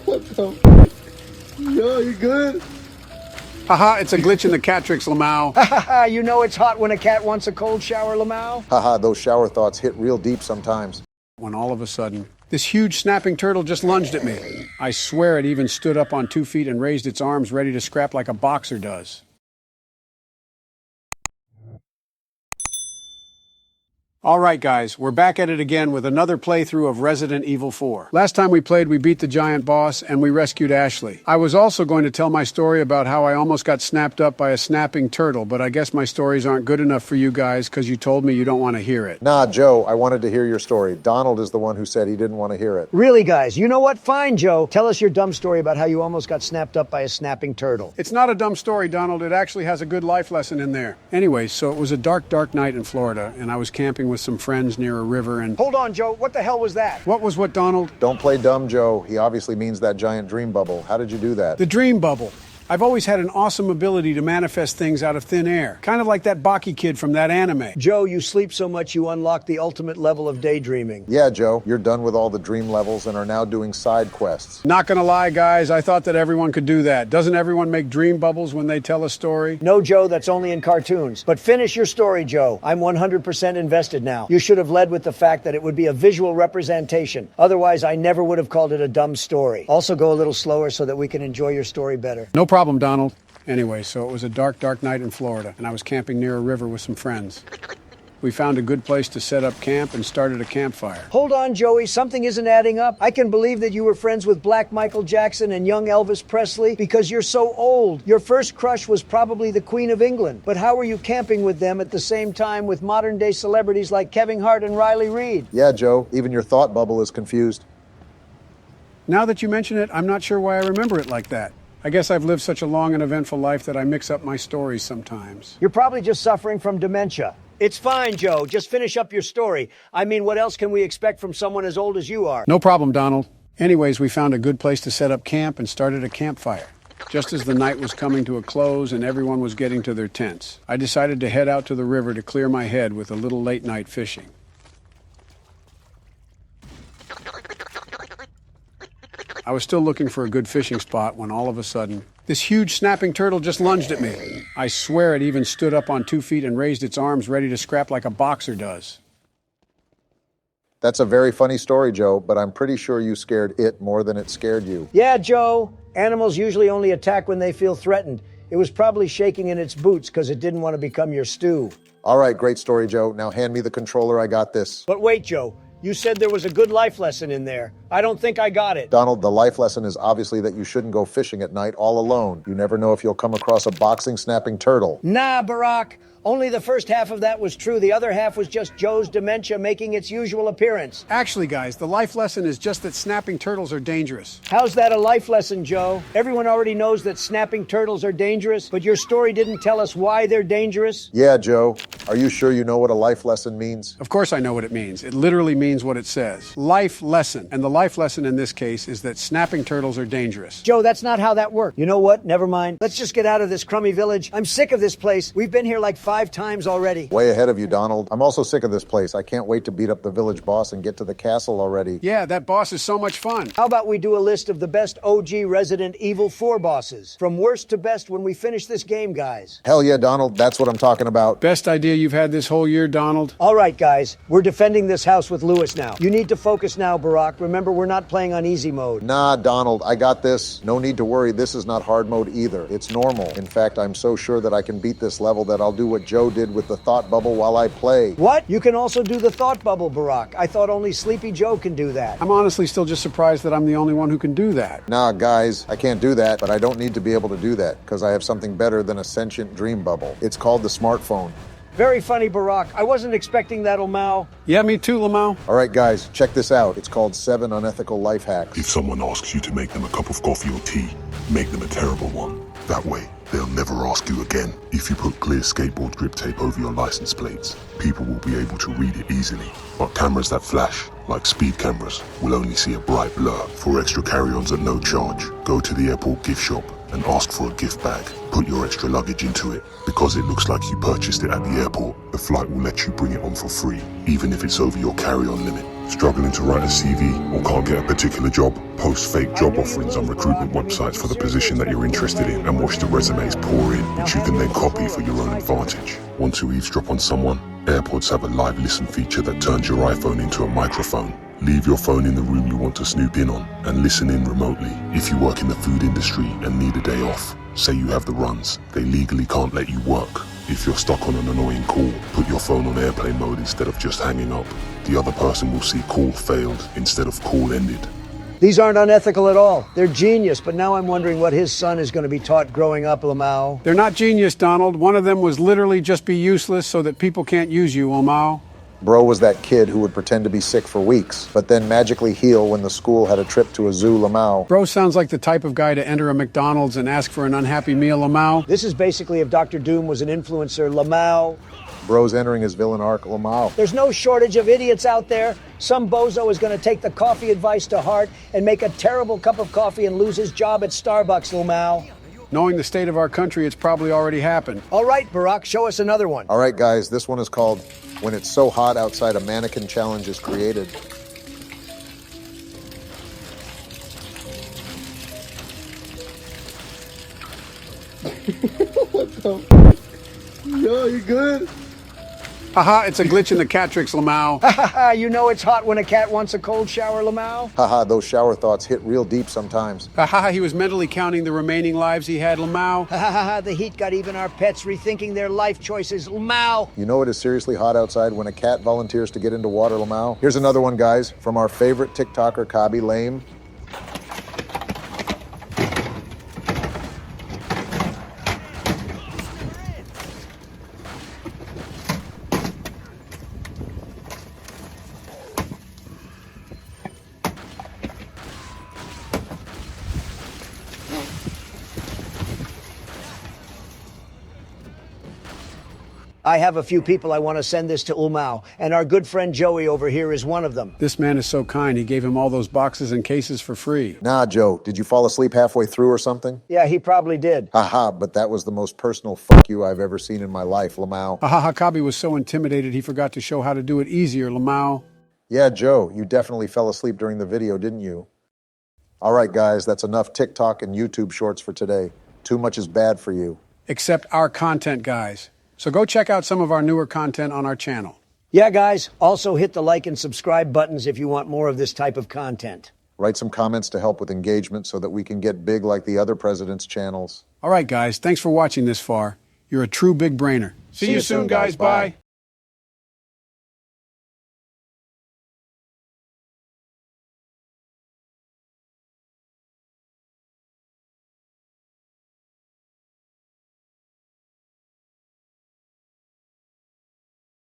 What the? Yo, you good? Haha, it's a glitch in the catrix, Lamau. Haha, you know it's hot when a cat wants a cold shower, Lamau? Haha, those shower thoughts hit real deep sometimes. When all of a sudden, this huge snapping turtle just lunged at me. I swear it even stood up on 2 feet and raised its arms ready to scrap like a boxer does. Alright guys, we're back at it again with another playthrough of Resident Evil 4. Last time we played, we beat the giant boss and we rescued Ashley. I was also going to tell my story about how I almost got snapped up by a snapping turtle, but I guess my stories aren't good enough for you guys because you told me you don't want to hear it. Nah, Joe, I wanted to hear your story. Donald is the one who said he didn't want to hear it. Really, guys, you know what? Fine, Joe. Tell us your dumb story about how you almost got snapped up by a snapping turtle. It's not a dumb story, Donald. It actually has a good life lesson in there. Anyway, so it was a dark, dark night in Florida, and I was camping with some friends near a river and... Hold on, Joe. What the hell was that? What was what, Donald? Don't play dumb, Joe. He obviously means that giant dream bubble. How did you do that? The dream bubble. I've always had an awesome ability to manifest things out of thin air. Kind of like that Baki kid from that anime. Joe, you sleep so much you unlock the ultimate level of daydreaming. Yeah, Joe, you're done with all the dream levels and are now doing side quests. Not gonna lie, guys, I thought that everyone could do that. Doesn't everyone make dream bubbles when they tell a story? No, Joe, that's only in cartoons. But finish your story, Joe. I'm 100% invested now. You should have led with the fact that it would be a visual representation. Otherwise, I never would have called it a dumb story. Also, go a little slower so that we can enjoy your story better. No problem, Donald. Anyway, so it was a dark, dark night in Florida, and I was camping near a river with some friends. We found a good place to set up camp and started a campfire. Hold on, Joey. Something isn't adding up. I can believe that you were friends with Black Michael Jackson and young Elvis Presley because you're so old. Your first crush was probably the Queen of England. But how were you camping with them at the same time with modern-day celebrities like Kevin Hart and Riley Reid? Yeah, Joe, even your thought bubble is confused. Now that you mention it, I'm not sure why I remember it like that. I guess I've lived such a long and eventful life that I mix up my stories sometimes. You're probably just suffering from dementia. It's fine, Joe. Just finish up your story. I mean, what else can we expect from someone as old as you are? No problem, Donald. Anyways, we found a good place to set up camp and started a campfire. Just as the night was coming to a close and everyone was getting to their tents, I decided to head out to the river to clear my head with a little late-night fishing. I was still looking for a good fishing spot when all of a sudden, this huge snapping turtle just lunged at me. I swear it even stood up on 2 feet and raised its arms ready to scrap like a boxer does. That's a very funny story, Joe, but I'm pretty sure you scared it more than it scared you. Yeah, Joe. Animals usually only attack when they feel threatened. It was probably shaking in its boots because it didn't want to become your stew. All right, great story, Joe. Now hand me the controller. I got this. But wait, Joe. You said there was a good life lesson in there. I don't think I got it. Donald, the life lesson is obviously that you shouldn't go fishing at night all alone. You never know if you'll come across a boxing snapping turtle. Nah, Barack. Only the first half of that was true. The other half was just Joe's dementia making its usual appearance. Actually, guys, the life lesson is just that snapping turtles are dangerous. How's that a life lesson, Joe? Everyone already knows that snapping turtles are dangerous, but your story didn't tell us why they're dangerous. Yeah, Joe. Are you sure you know what a life lesson means? Of course I know what it means. It literally means what it says. Life lesson. And the life lesson in this case is that snapping turtles are dangerous. Joe, that's not how that worked. You know what? Never mind. Let's just get out of this crummy village. I'm sick of this place. We've been here like 5 times already. Way ahead of you, Donald. I'm also sick of this place. I can't wait to beat up the village boss and get to the castle already. Yeah, that boss is so much fun. How about we do a list of the best OG Resident Evil 4 bosses? From worst to best when we finish this game, guys. Hell yeah, Donald. That's what I'm talking about. Best idea you've had this whole year, Donald. All right, guys. We're defending this house with Lewis now. You need to focus now, Barack. Remember, we're not playing on easy mode. Nah, Donald, I got this. No need to worry. This is not hard mode either. It's normal. In fact, I'm so sure that I can beat this level that I'll do what Joe did with the thought bubble while I play. What? You can also do the thought bubble, Barack. I thought only Sleepy Joe can do that. I'm honestly still just surprised that I'm the only one who can do that. Nah, guys, I can't do that, but I don't need to be able to do that because I have something better than a sentient dream bubble. It's called the smartphone. Very funny, Barack. I wasn't expecting that, Lamau. Yeah, me too, Lamau. All right, guys, check this out. It's called 7 Unethical Life Hacks. If someone asks you to make them a cup of coffee or tea, make them a terrible one. That way, they'll never ask you again. If you put clear skateboard grip tape over your license plates, people will be able to read it easily. But cameras that flash, like speed cameras, will only see a bright blur. For extra carry-ons at no charge, go to the airport gift shop and ask for a gift bag. Put your extra luggage into it. Because it looks like you purchased it at the airport, the flight will let you bring it on for free, even if it's over your carry-on limit. Struggling to write a CV or can't get a particular job? Post fake job offerings on recruitment websites for the position that you're interested in and watch the resumes pour in, which you can then copy for your own advantage. Want to eavesdrop on someone? AirPods have a live listen feature that turns your iPhone into a microphone. Leave your phone in the room you want to snoop in on and listen in remotely. If you work in the food industry and need a day off, say you have the runs, they legally can't let you work. If you're stuck on an annoying call, put your phone on airplane mode instead of just hanging up. The other person will see call failed instead of call ended. These aren't unethical at all. They're genius, but now I'm wondering what his son is going to be taught growing up, Lamau. They're not genius, Donald. One of them was literally just be useless so that people can't use you, Lamau. Bro was that kid who would pretend to be sick for weeks, but then magically heal when the school had a trip to a zoo, Lamau. Bro sounds like the type of guy to enter a McDonald's and ask for an unhappy meal, Lamau. This is basically if Dr. Doom was an influencer, Lamau. Bro's entering his villain arc, Lamau. There's no shortage of idiots out there. Some bozo is going to take the coffee advice to heart and make a terrible cup of coffee and lose his job at Starbucks, Lamau. Knowing the state of our country, it's probably already happened. All right, Barack, show us another one. All right, guys, this one is called When It's So Hot Outside a Mannequin Challenge is Created. Yo, you good? Haha, it's a glitch in the catrix, Lamau. Haha, you know it's hot when a cat wants a cold shower, Lamau? Haha, those shower thoughts hit real deep sometimes. Haha, he was mentally counting the remaining lives he had, Lamau. Haha, the heat got even our pets rethinking their life choices, Lamau. You know it is seriously hot outside when a cat volunteers to get into water, Lamau. Here's another one, guys, from our favorite TikToker, Kabi Lame. I have a few people I want to send this to Umau, and our good friend Joey over here is one of them. This man is so kind. He gave him all those boxes and cases for free. Nah, Joe, did you fall asleep halfway through or something? Yeah, he probably did. Haha, but that was the most personal fuck you I've ever seen in my life, Lamau. Haha, Kabi was so intimidated he forgot to show how to do it easier, Lamau. Yeah, Joe, you definitely fell asleep during the video, didn't you? All right, guys, that's enough TikTok and YouTube shorts for today. Too much is bad for you. Except our content, guys. So go check out some of our newer content on our channel. Yeah, guys, also hit the like and subscribe buttons if you want more of this type of content. Write some comments to help with engagement so that we can get big like the other presidents' channels. All right, guys, thanks for watching this far. You're a true big brainer. See you soon, guys. Bye.